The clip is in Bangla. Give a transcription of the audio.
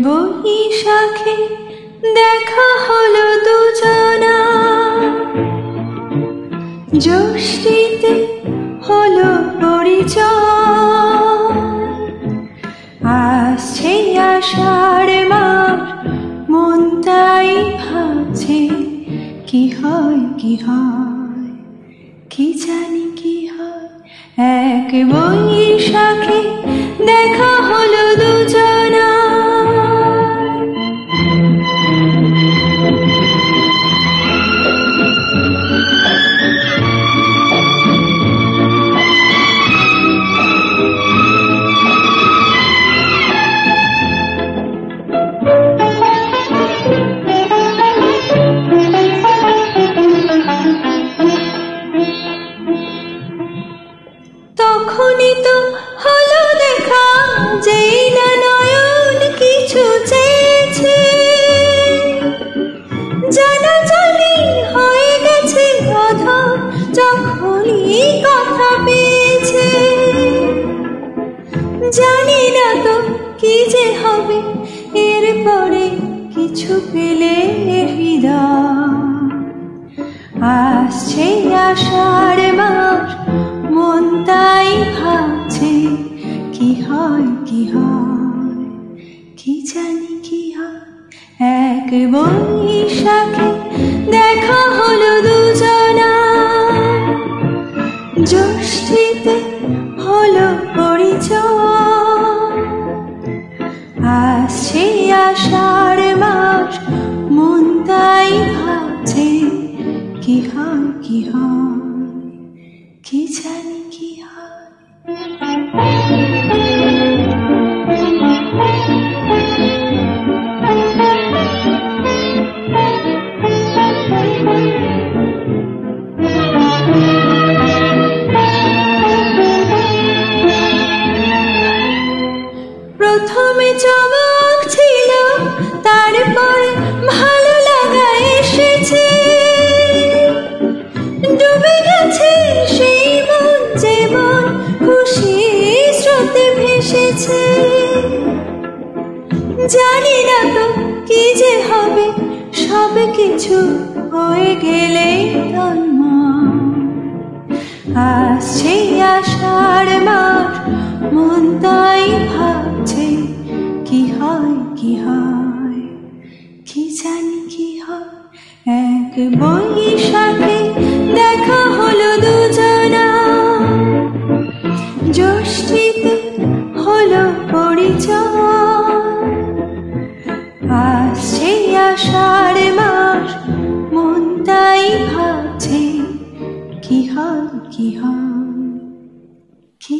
বৈশাখে দেখা হলো দুজনা, জ্যৈষ্ঠীতে হলো পরিচয়। আসছে আষাঢ় মাস, মন তাই ভাবছে কি হয় কি হয়, কি জানি কি হয়। এক বৈশাখে দেখা হলো দুজনা। তখনই তো হলো দেখা, যেই না নয়ন কিছু চেয়েছে, জানাজানি হয়ে গেছে অধর যখনই কথা পেয়েছে। জানি না তো কি যে হবে এরপরে কিছু পেলে হৃদয়। আসছে আষাঢ় মাস, মন তাই ভাবছে কি হয় কি হয়, কি জানি কি হয়। এক বৈশাখে দেখা হলো দুজনা, জ্যৈষ্ঠীতে হলো পরিচয়। আসছে আষাঢ় মাস, মন তাই ভাবছে কি হয় কি হয়, কি জানি কি হয়। প্রথমে চমক ছিল, তারপরে ভালো লাগা এসেছে। ডুবে গেছে সেই মন, যেমন খুশি স্রোতে ভেসেছে। জানি না তো কি যে হবে, সব কিছু হয়ে গেলে তন্ময়। আসছে আষাঢ় মাস, মন তাই ভাবছে কি হয় কি হয়, কি জানি কি হয়। এক বৈশাখে দেখা হলো দুজনা, জ্যৈষ্ঠীতে হলো পরিচয়। আসছে আষাঢ় মাস, মন তাই ভাবছে কি হয় কি হয়, কি